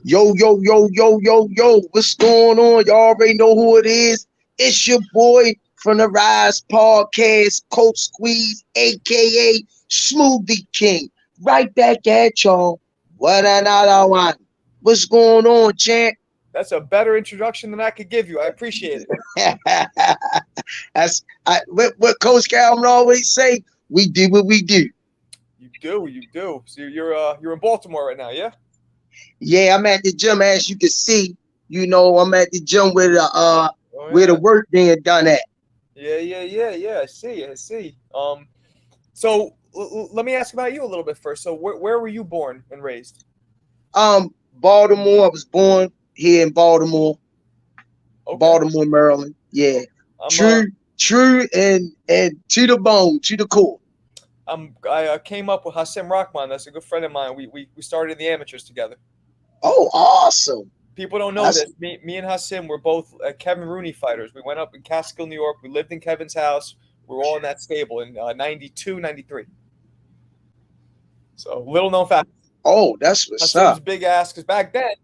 Yo, yo, yo, yo, yo, yo, what's going on? Y'all already know who it is. It's your boy from the Rise Podcast, Coach Squeeze, aka Smoothie King. Right back at y'all. What another one? What's going on, champ? That's a better introduction than I could give you. I appreciate it. What Coach Calvin always say. We do what we do. You do. So you're in Baltimore right now, yeah? Yeah, I'm at the gym, as you can see. I'm at the gym Oh where the yeah. work being done at. Yeah. I see. So let me ask about you a little bit first. So where were you born and raised? Baltimore. I was born here in Okay. Baltimore, Maryland. Yeah, I'm uh true, and to the bone, to the core. I came up with Hassim Rahman. That's a good friend of mine. We started in the amateurs together. Oh, awesome. People don't know That's this. Me and Hassim were both Kevin Rooney fighters. We went up in Catskill, New York. We lived in Kevin's house. We were all in that stable in 92, 93. So little known fact. that's what's Hassim's up. big ass because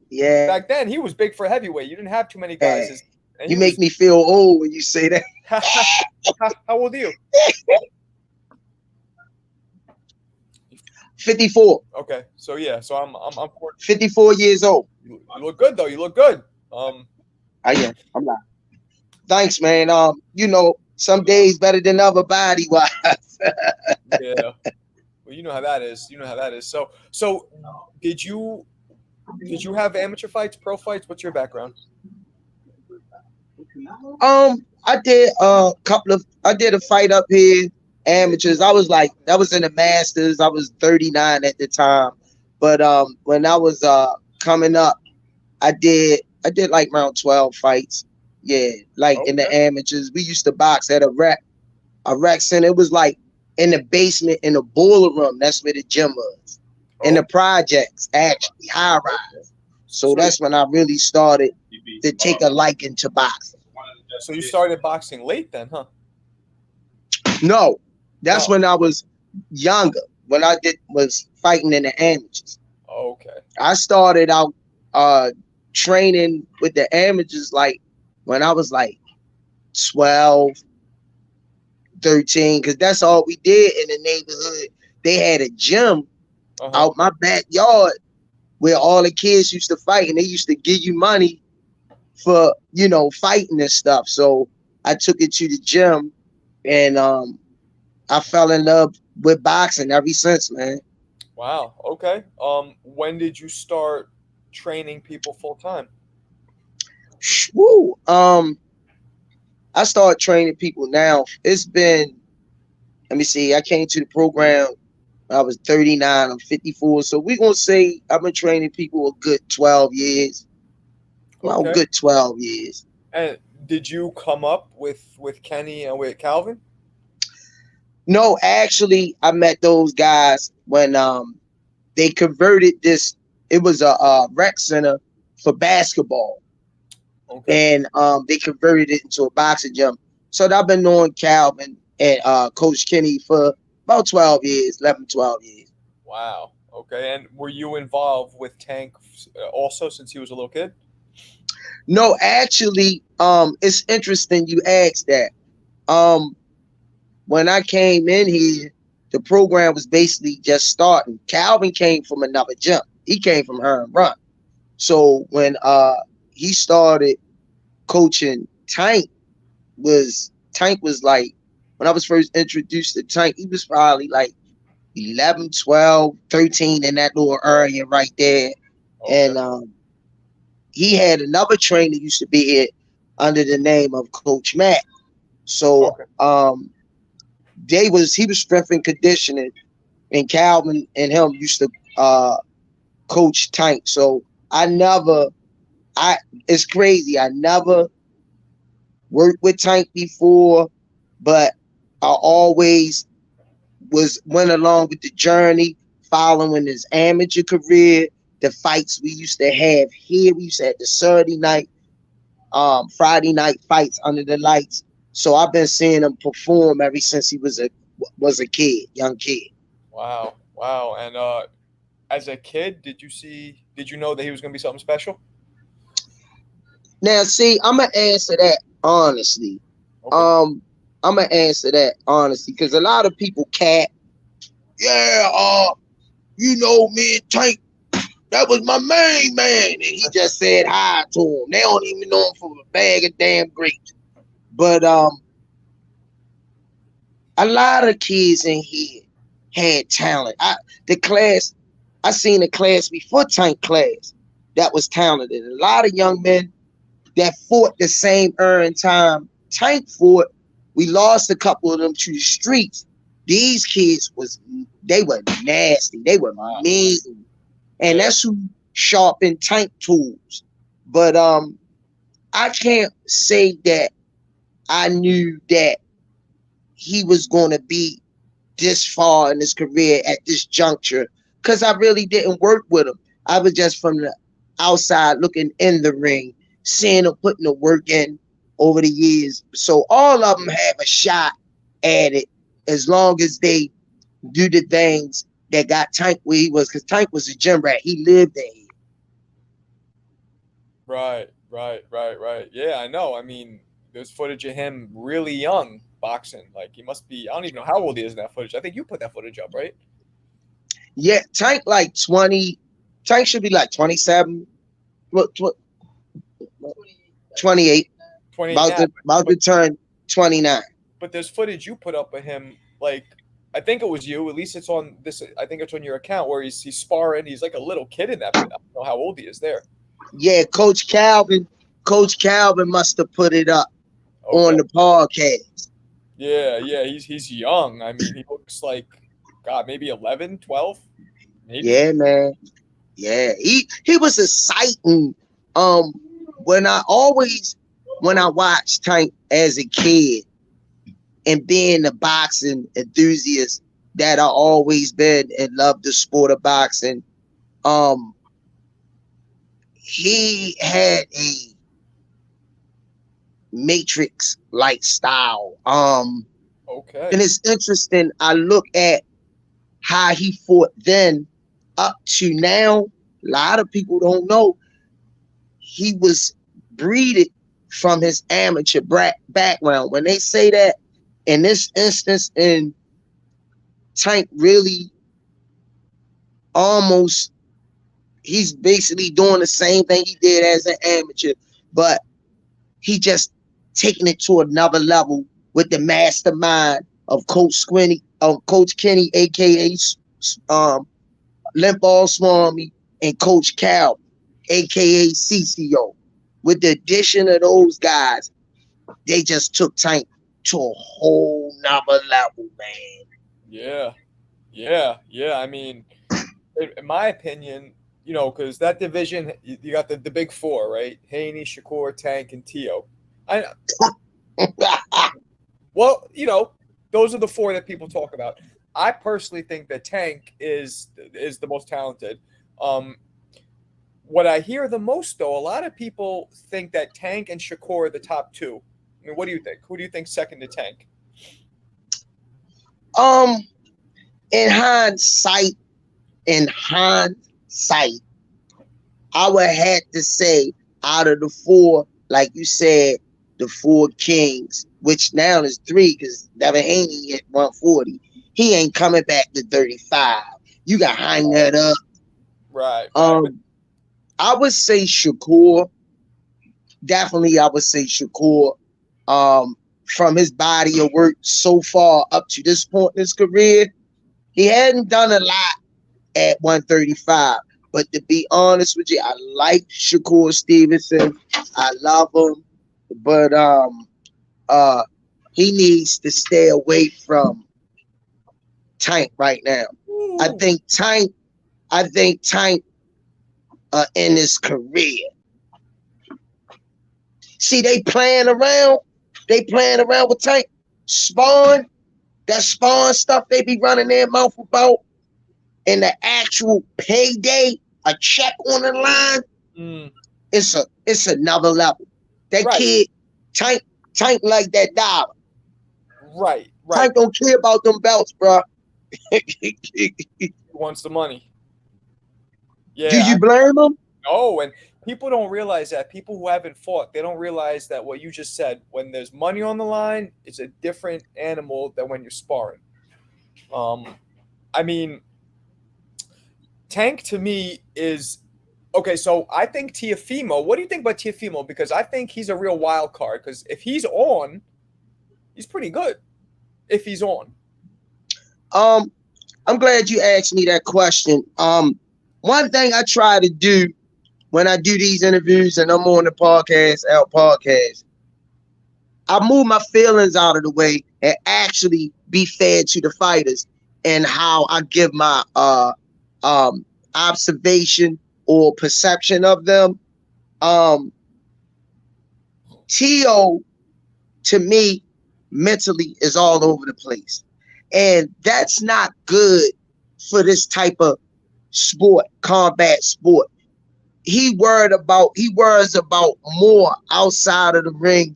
Yeah, back then he was big for heavyweight. You didn't have too many guys. And you he make was. me feel old when you say that. How old are you? 54, Okay, so yeah, so I'm 40. 54 years old. You look good though. You look good. Um, I am. I'm not. Thanks, man. Some days better than other body wise. yeah. Well, you know how that is. You know how that is. So did you did you have amateur fights, pro fights? What's your background? I did I did a fight up here, amateurs. I was like, that was in the Masters. I was 39 at the time. But when I was coming up, I did like around 12 fights. Yeah, like in the Okay. amateurs. We used to box at a rec center. It was like in the basement in the boiler room. That's where the gym was. In the Okay. projects, actually, high rise. So So that's when I really started to take a liking to boxing. so you started boxing late then, huh? No, that's No. when I was younger. When I did was fighting in the amateurs. Okay. I started out uh training with the amateurs like when I was like 12, 13, because that's all we did in the neighborhood. They had a gym Uh huh. out my backyard where all the kids used to fight, and they used to give you money for fighting and stuff. So I took it to the gym, and I fell in love with boxing ever since, man. Wow. Okay. When did you start training people full time? Woo. I started training people now. It's been, let me see, I came to the program when I was 39. I'm 54. So we're gonna say I've been training people a good 12 years. Well, a Okay. good 12 years. And did you come up with Kenny and with Calvin? No, actually, I met those guys when they converted this. It was a rec center for basketball, Okay. and they converted it into a boxing gym. So I've been knowing Calvin and Coach Kenny for about 12 years, 11, 12 years. Wow. Okay. And were you involved with Tank also since he was a little kid? No, actually, it's interesting you asked that. Um, when I came in here, the program was basically just starting. Calvin came from another gym. He came from her and run. So when he started coaching Tank was like, when I was first introduced to Tank, he was probably like 11, 12, 13 in that little area right there. Okay. And he had another trainer used to be here under the name of Coach Matt. So Okay. he was strength and conditioning, and Calvin and him used to coach Tank. So I never I it's crazy. I never worked with Tank before, but I always went along with the journey, following his amateur career, the fights we used to have here. We used to have the Saturday night, Friday night fights under the lights. So I've been seeing him perform ever since he was a kid, young kid. Wow. Wow. And as a kid, did you know that he was going to be something special? Now, see, I'm gonna answer that honestly. Okay. I'm gonna answer that honestly because a lot of people cat. Yeah, me and Tank, that was my main man, and he just said hi to him. They don't even know him from a bag of damn grapes. But a lot of kids in here had talent. I seen a class before Tank class that was talented. A lot of young men that fought the same time Tank fought. We lost a couple of them to the streets. These kids they were nasty. They were mean. And that's who sharpened Tank tools. But I can't say that I knew that he was gonna be this far in his career at this juncture because I really didn't work with him. I was just from the outside looking in the ring, seeing him putting the work in over the years. So all of them have a shot at it as long as they do the things that got Tank where he was, because Tank was a gym rat. He lived there. Right. Yeah, I know. I mean, there's footage of him really young boxing. Like he must be. I don't even know how old he is in that footage. I think you put that footage up, right? Yeah, Tank like 20. Tank should be like 27. 28. 28 now. About to turn 29. But there's footage you put up of him. Like I think it was you. At least it's on this. I think it's on your account where he's sparring. He's like a little kid in that. I don't know how old he is there. Yeah, Coach Calvin must have put it up on the podcast. Yeah, he's young. I mean, he looks like, God, maybe 11, 12? Maybe. Yeah, man. Yeah, he was exciting. When I watched Tank as a kid and being a boxing enthusiast that I always been and loved the sport of boxing, he had a Matrix-like style. Okay. And it's interesting. I look at how he fought then up to now. A lot of people don't know he was breeded from his amateur background. When they say that in this instance, in Tank really almost, he's basically doing the same thing he did as an amateur, but he just taking it to another level with the mastermind of Coach Kenny, aka Limpball Swami, and Coach Cal, aka CCO. With the addition of those guys, they just took Tank to a whole nother level, man. Yeah. I mean, in my opinion, because that division, you got the big four, right? Haney, Shakur, Tank, and Teo. Well, those are the four that people talk about. I personally think that Tank is the most talented. What I hear the most, though, a lot of people think that Tank and Shakur are the top two. I mean, what do you think? Who do you think second to Tank? In hindsight, I would have to say out of the four, like you said, the four kings, which now is three because Devin Haney at 140. He ain't coming back to 35. You got to hang that up. Right. I would say Shakur. Definitely, I would say Shakur. From his body of work so far up to this point in his career, he hadn't done a lot at 135. But to be honest with you, I like Shakur Stevenson. I love him. But he needs to stay away from Tank right now. Ooh. I think Tank in his career. See, they playing around with Tank. That spawn stuff they be running their mouth about, and the actual payday, a check on the line, it's another level. That kid, Tank like that dollar. Right. Tank don't care about them belts, bro. He wants the money. Do Yeah, you blame him? no, and people don't realize that. People who haven't fought, they don't realize that what you just said. When there's money on the line, it's a different animal than when you're sparring. Um, I mean, Tank to me is okay. So I think Teofimo. What do you think about Teofimo? Because I think he's a real wild card. Because if he's on, he's pretty good. If he's on, Um, I'm glad you asked me that question. One thing I try to do when I do these interviews and I'm on the podcast, I move my feelings out of the way and actually be fair to the fighters and how I give my observation or perception of them. Tio, to me, mentally is all over the place. And that's not good for this type of sport, combat sport. He worries about more outside of the ring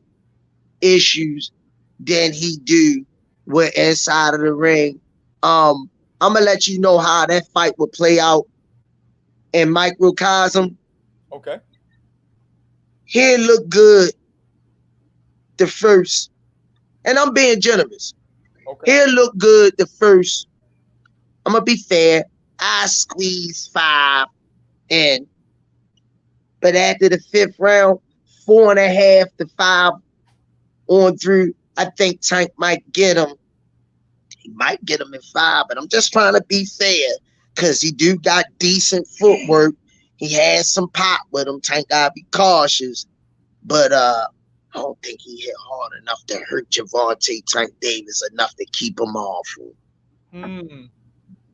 issues than he do with inside of the ring. I'm gonna let you know how that fight would play out in microcosm. okay, He looked good the first, and I'm being generous. okay, He looked good the first. I'm gonna be fair. I squeezed 5 in, but after the 5th round, 4.5 to 5 on through, I think Tank might get him. He might get him in 5, but I'm just trying to be fair because he do got decent footwork. He has some pop with him. Tank gotta be cautious, but I don't think he hit hard enough to hurt Gervonta Tank Davis enough to keep him off.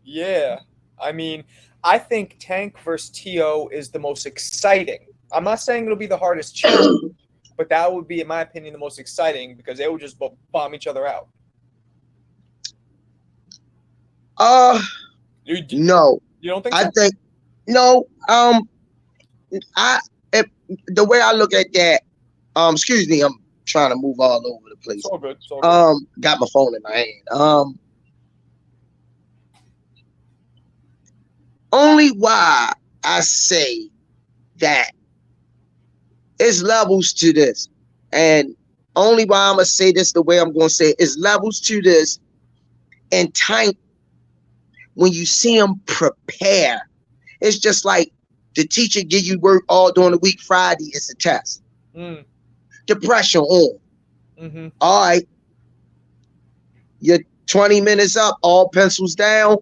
yeah. I mean, I think Tank versus Tio is the most exciting. I'm not saying it'll be the hardest challenge, but that would be, in my opinion, the most exciting because they would just bomb each other out. You, No, you don't think I so? think no. I if, the way I look at that. Excuse me, I'm trying to move all over the It's place. all good. It's all good. Got my phone in my hand. Only why I say that it's levels to this, and only why I'm gonna say this the way I'm gonna say it is levels to this. And Tank, when you see him prepare, it's just like the teacher give you work all during the week. Friday is a test. The pressure on. Mm-hmm. All right, you're 20 minutes up, all pencils down,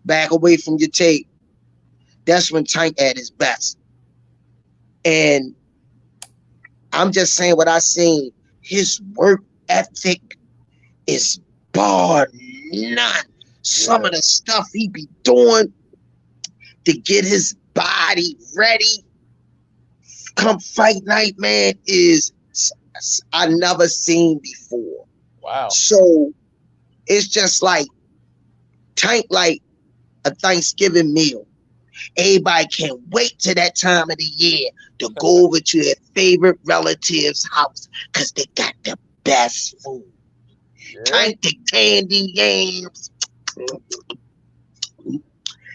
back away from your tape. That's when Tank at his best. And I'm just saying what I seen. His work ethic is bar none. Some of the stuff he be doing to get his body ready come fight night, man, is I never seen before. Wow. So it's just like Tank like a Thanksgiving meal. Everybody can't wait to that time of the year to go over to their favorite relative's house because they got the best food. Yeah. Tank the candy yams.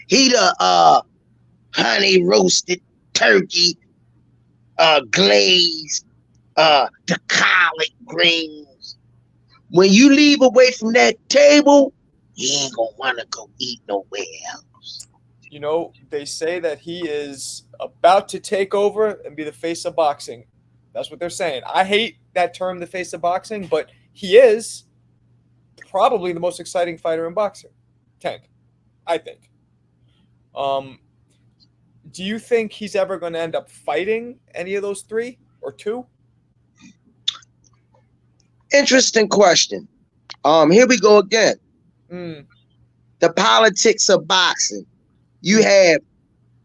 He the honey roasted turkey, glazed, the collard greens. When you leave away from that table, you ain't gonna wanna go eat nowhere else. You know, they say that he is about to take over and be the face of boxing. That's what they're saying. I hate that term, the face of boxing, but he is probably the most exciting fighter in boxing. Tank, I think. Do you think he's ever going to end up fighting any of those 3 or 2? Interesting question. Here we go again. The politics of boxing. You have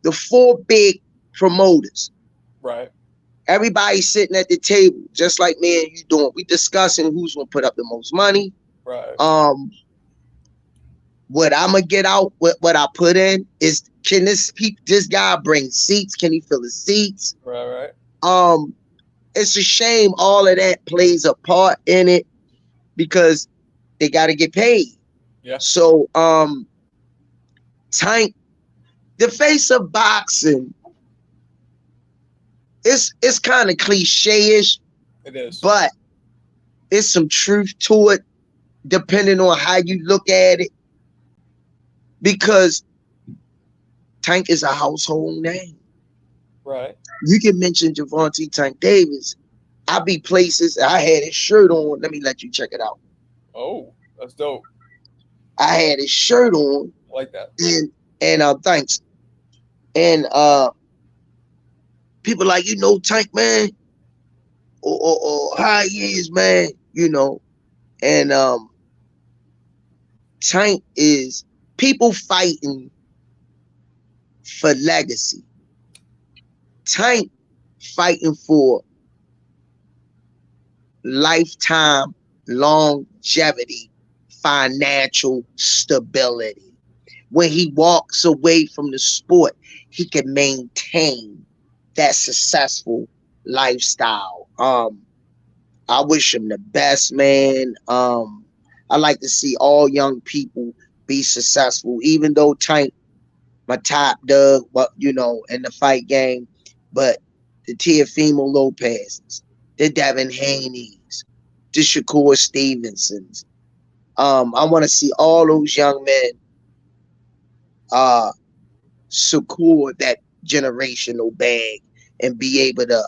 the 4 big promoters. Right. Everybody sitting at the table, just like me and you doing. We discussing who's gonna put up the most money. Right. What I'm gonna get out, what I put in is, can this guy bring seats? Can he fill the seats? Right. It's a shame all of that plays a part in it because they got to get paid. Yeah. So Tank the face of boxing, it's kind of cliche-ish, It is. but it's some truth to it, depending on how you look at it. Because Tank is a household name. Right. You can mention Gervonta Tank Davis. I be places. I had his shirt on. Let me let you check it out. Oh, that's dope. I had his shirt on, I like that. and thanks. And people like, Tank, man, or how he is, man, and Tank is people fighting for legacy. Tank fighting for lifetime longevity, financial stability. When he walks away from the sport, he can maintain that successful lifestyle. I wish him the best, man. I like to see all young people be successful, even though Tank, my top dog, in the fight game, but the Teofimo Lopez's, the Devin Haney's, the Shakur Stevensons. I want to see all those young men secure that generational bag and be able to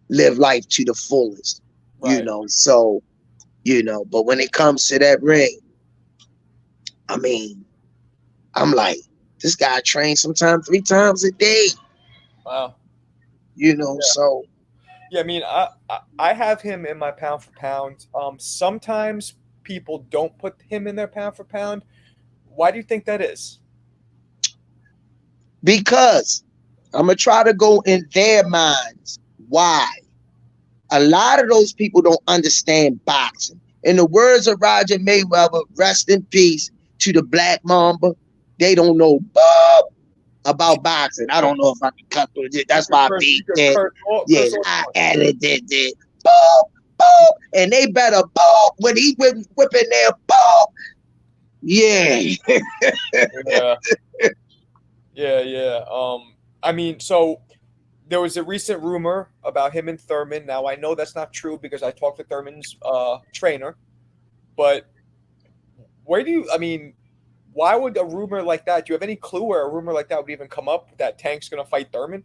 live life to the fullest. Right. So, but when it comes to that ring, I mean, I'm like, this guy trains sometimes 3 times a day. Wow. So. Yeah, I mean, I have him in my pound for pound. Sometimes people don't put him in their pound for pound. Why do you think that is? Because I'm going to try to go in their minds. Why? A lot of those people don't understand boxing. In the words of Roger Mayweather, rest in peace to the Black Mamba, they don't know about boxing. I don't know if I can cut through it. That's why I beat it. Yeah, I edited it. Boom, and they better boom when he whipping their boom. Yeah. Yeah. I mean, so there was a recent rumor about him and Thurman. Now I know that's not true because I talked to Thurman's trainer. But why would a rumor like that? Do you have any clue where a rumor like that would even come up that Tank's gonna fight Thurman?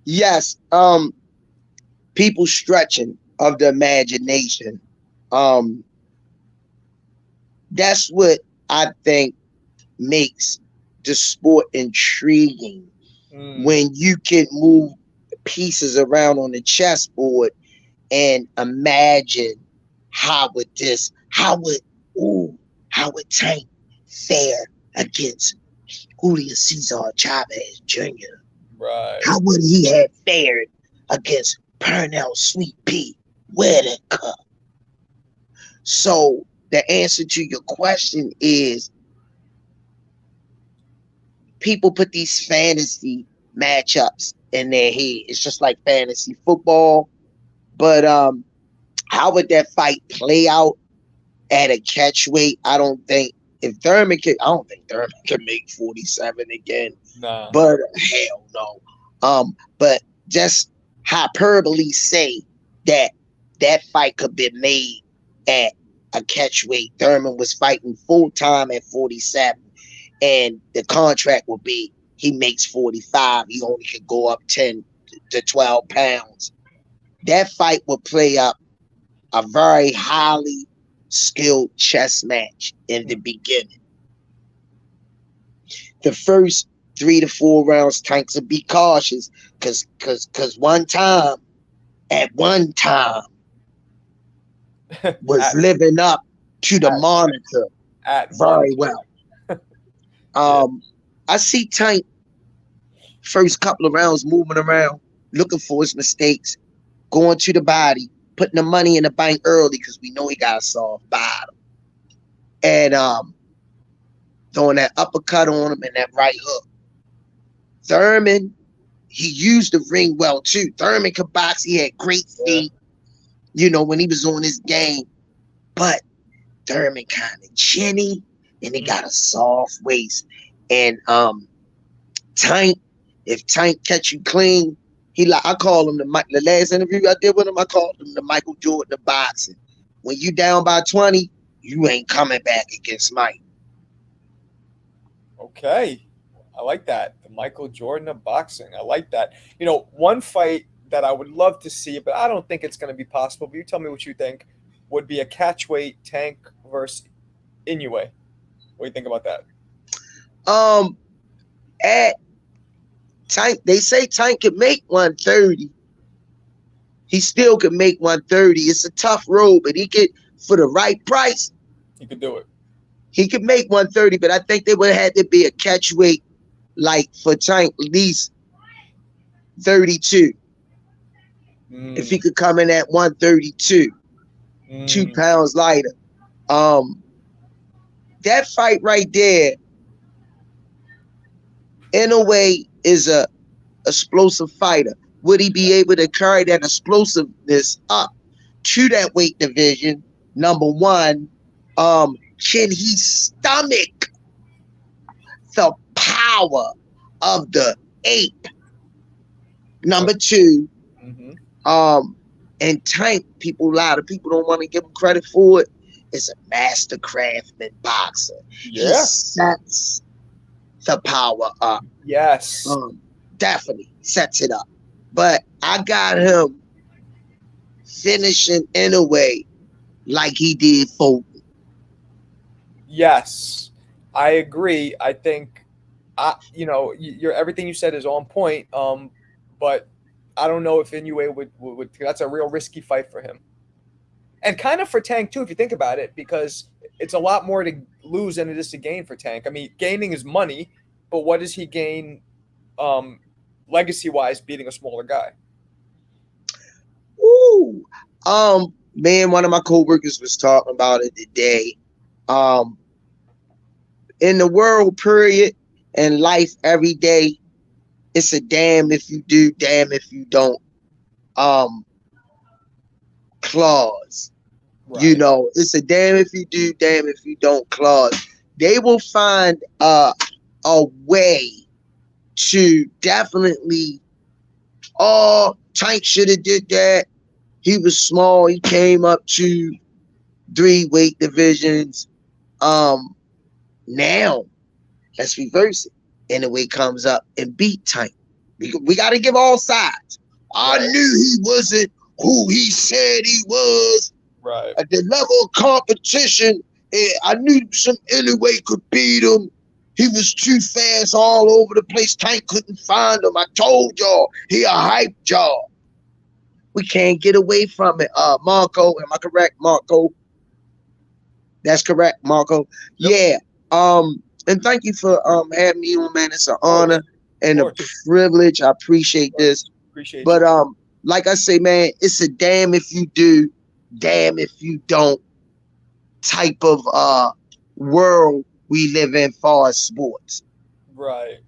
Yes. People stretching of the imagination. That's what I think makes the sport intriguing. When you can move pieces around on the chessboard and imagine how would Tank fare against Julio Cesar Chavez Jr.? Right. How would he have fared against Pernell Sweet Pea Whitaker? So the answer to your question is, people put these fantasy matchups in their head. It's just like fantasy football. But how would that fight play out at a catch weight? I don't think Thurman can make 47 again. Nah. But hell no. But just hyperbole say that fight could be made at a catch weight. Thurman was fighting full time at 47. And the contract will be he makes 45. He only could go up 10 to 12 pounds. That fight will play up a very highly skilled chess match in the beginning. The first 3 to 4 rounds, Tanks will be cautious because at one time was living up to the moniker very well. I see Tank first couple of rounds moving around, looking for his mistakes, going to the body, putting the money in the bank early because we know he got a soft bottom. And throwing that uppercut on him and that right hook. Thurman, he used the ring well too. Thurman could box. He had great feet, when he was on his game. But Thurman kind of chinny and he got a soft waist. And Tank, if Tank catch you clean, I call him the last interview I did with him, I called him the Michael Jordan of boxing. When you down by 20, you ain't coming back against Mike. Okay. I like that. The Michael Jordan of boxing. I like that. One fight that I would love to see, but I don't think it's going to be possible, but you tell me what you think, would be a catchweight Tank versus Inoue. What do you think about that? At Tank, they say Tank can make 130. He still can make 130. It's a tough road, but he could, for the right price, He could do it. He could make 130, but I think there would have had to be a catch weight, like for Tank, at least 32. If he could come in at 132, 2 pounds lighter. That fight right there, in a way, is a explosive fighter. Would he be able to carry that explosiveness up to that weight division? Number one, can he stomach the power of the ape? Number two, and Tank, a lot of people don't want to give him credit for it, is a master craftsman boxer. Yeah. He sets the power up. Yes. Definitely sets it up. But I got him finishing in a way like he did Fulton. Yes, I agree. I think, everything you said is on point. But I don't know if Inoue would. That's a real risky fight for him, and kind of for Tank too, if you think about it, because it's a lot more to lose than it is to gain for Tank. I mean, gaining is money, but what does he gain, legacy-wise, beating a smaller guy? Ooh, man, one of my coworkers was talking about it today. In the world period and life every day, it's a damn if you do, damn if you don't clause. Right. It's a damn if you do, damn if you don't clause. They will find a way to definitely, Tank should have did that. He was small. He came up to 3 weight divisions. Now, let's reverse it. Inoue comes up and beat Tank. We got to give all sides. Right. I knew he wasn't who he said he was. Right. At the level of competition, I knew some Inoue could beat him. He was too fast all over the place. Tank couldn't find him. I told y'all, he a hype job. We can't get away from it. Marco, am I correct, Marco? That's correct, Marco. Yep. Yeah. And thank you for having me on, man. It's an honor and a privilege. I appreciate this. Appreciate but you. Like I say, man, it's a damn if you do, damn if you don't type of world we live in far as sports. Right.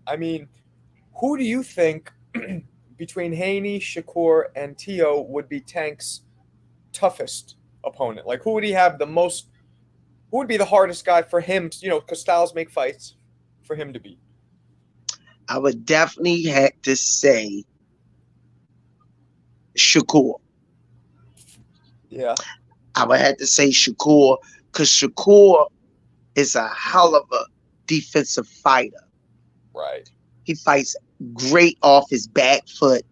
I mean, who do you think between Haney, Shakur, and Teo would be Tank's toughest opponent? Like, who would he have the most? Who would be the hardest guy for him? Because styles make fights, for him to beat. I would definitely have to say Shakur. Yeah. I would have to say Shakur, because Shakur is a hell of a defensive fighter. Right. He fights great off his back foot.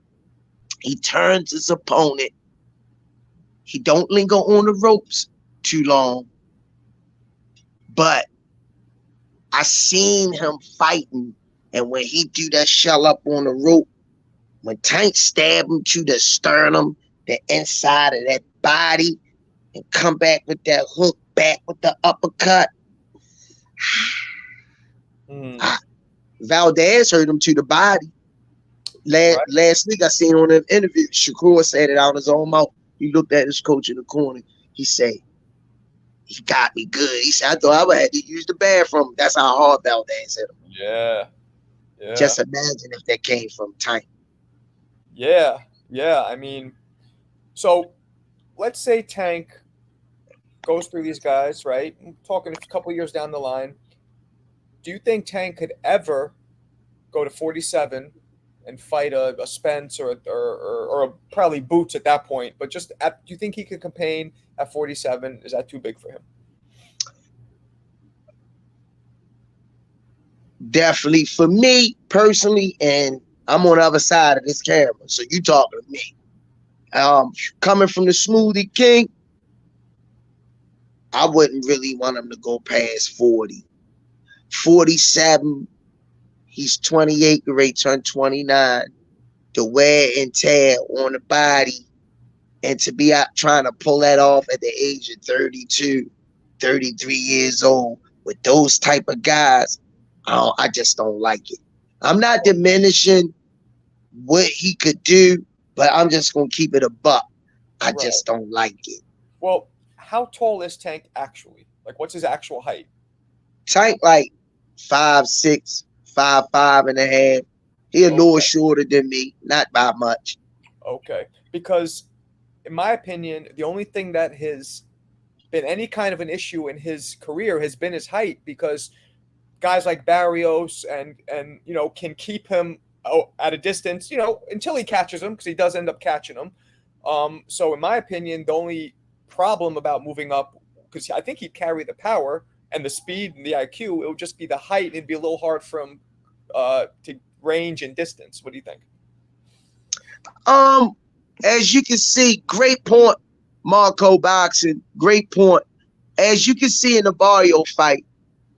He turns his opponent. He don't linger on the ropes too long. But I seen him fighting, and when he do that shell up on the rope, when Tank stab him to the sternum, the inside of that body, and come back with that hook, back with the uppercut. Valdez hurt him to the body. Last week I seen on an interview, Shakur said it out his own mouth. He looked at his coach in the corner. He said, he got me good. He said, I thought I would have to use the bathroom. That's how hard Valdez hit him. Yeah. Just imagine if that came from Tank. Yeah. I mean, so let's say Tank goes through these guys, right? I'm talking a couple years down the line. Do you think Tank could ever go to 47 and fight a Spence or probably Boots at that point. But do you think he could campaign at 47? Is that too big for him? Definitely for me personally, and I'm on the other side of this camera, so you talking to me. Coming from the Smoothie King, I wouldn't really want him to go past 40. 47, he's 28, ready to turn 29. The wear and tear on the body, and to be out trying to pull that off at the age of 32, 33 years old with those type of guys, I just don't like it. I'm not diminishing what he could do, but I'm just going to keep it a buck. I just don't like it. Well, how tall is Tank actually? Like, what's his actual height? Tank like 5'6", 5'5.5". He a little shorter than me, not by much. Okay, because in my opinion, the only thing that has been any kind of an issue in his career has been his height, because guys like Barrios and can keep him at a distance, until he catches him, because he does end up catching him. So in my opinion, the only problem about moving up, because I think he'd carry the power and the speed and the IQ, it would just be the height. It'd be a little hard for him to range and distance. What do you think? As you can see, great point, Marco Boxing, great point. As you can see in the Barrio fight,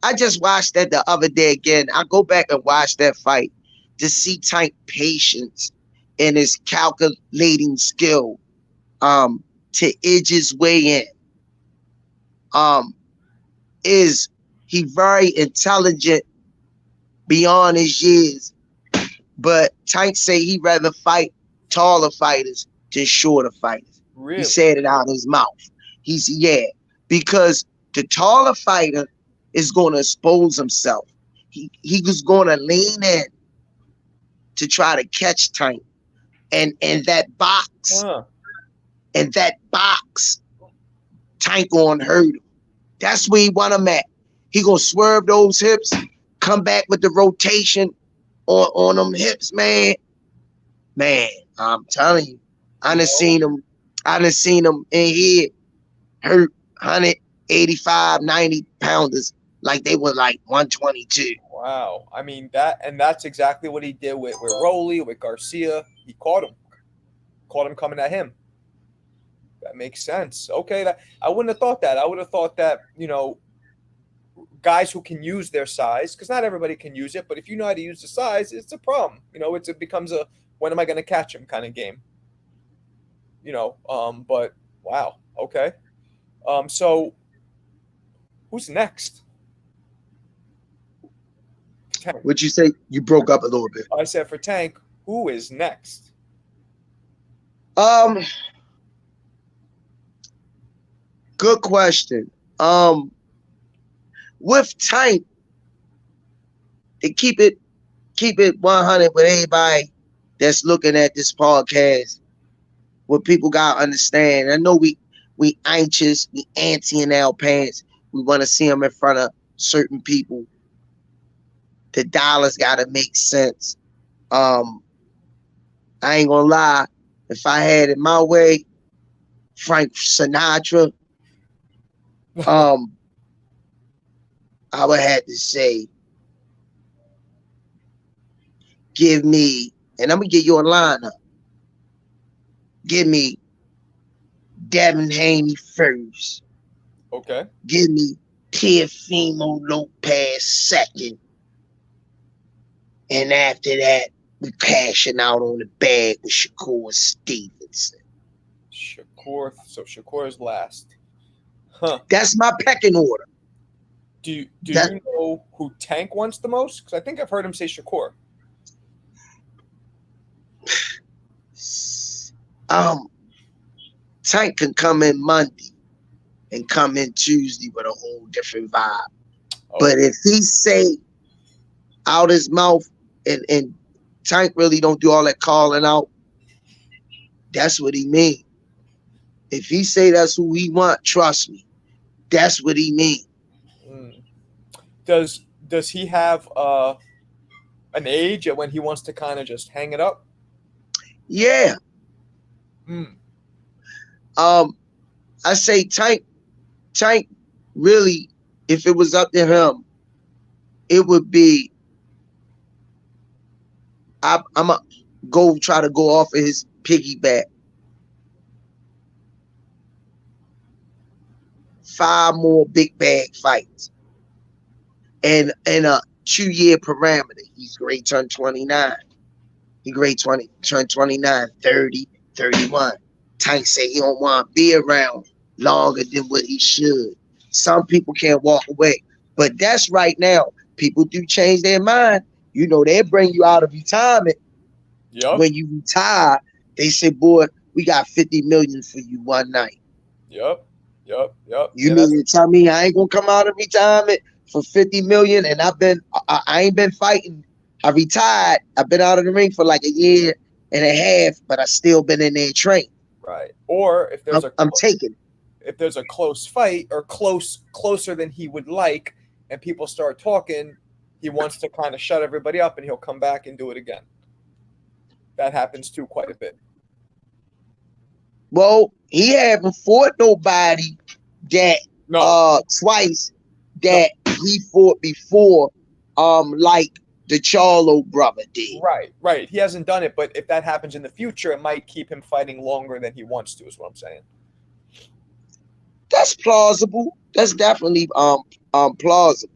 I just watched that the other day again. I go back and watch that fight to see Tank patience and his calculating skill to edge his way in. Is he very intelligent beyond his years? But Tank say he'd rather fight taller fighters than shorter fighters. Really? He said it out of his mouth. Because the taller fighter is going to expose himself. He was going to lean in to try to catch Tank, and that box, Tank gonna hurt him. That's where he want him at. He gonna swerve those hips, come back with the rotation on them hips, man. Man, I'm telling you, I done seen him in here hurt 185, 90 pounders like they were like 122. Wow. I mean, that's exactly what he did with Rolly, with Garcia. He caught him coming at him. That makes sense. Okay, I wouldn't have thought that. I would have thought that, guys who can use their size, because not everybody can use it, but if you know how to use the size, it's a problem. It becomes a when am I going to catch him kind of game. But wow. Okay. So who's next? Tank. What'd you say? You broke up a little bit. I said for Tank, who is next? Good question. With Tank, to keep it 100 with everybody that's looking at this podcast, what people gotta understand. I know we anxious, we antsy in our pants. We want to see them in front of certain people. The dollars gotta make sense. I ain't gonna lie. If I had it my way, Frank Sinatra, I would have to say, give me, and I'm gonna give you a lineup. Give me Devin Haney first. Okay. Give me Teofimo Lopez second. And after that, we cashing out on the bag with Shakur Stevenson. Shakur is last. Huh. That's my pecking order. Do you know who Tank wants the most? Because I think I've heard him say Shakur. Tank can come in Monday and come in Tuesday with a whole different vibe. Okay. But if he say out his mouth and Tank really don't do all that calling out, that's what he mean. If he say that's who he want, trust me, that's what he mean. Does he have an age when he wants to kind of just hang it up? Yeah. I say Tank really, if it was up to him, it would be I'm a go try to go off of his piggyback. 5 more big bag fights. And in a 2-year parameter. He's great, turn 29. He great turn 29, 30, 31. Tank say he don't want to be around longer than what he should. Some people can't walk away. But that's right now. People do change their mind. You know, they bring you out of retirement. Yep. When you retire, they say, boy, we got 50 million for you one night. Yep. You mean to tell me I ain't gonna come out of retirement for 50 million and I ain't been fighting. I retired. I've been out of the ring for like a year and a half, but I still been in there training. Right. Or if there's I'm taking it. If there's a close fight or closer than he would like, and people start talking, he wants to kind of shut everybody up, and he'll come back and do it again. That happens too quite a bit. Well, he haven't fought nobody that twice that he fought before, like the Charlo brother did. Right. He hasn't done it, but if that happens in the future, it might keep him fighting longer than he wants to, is what I'm saying. That's plausible. That's definitely plausible.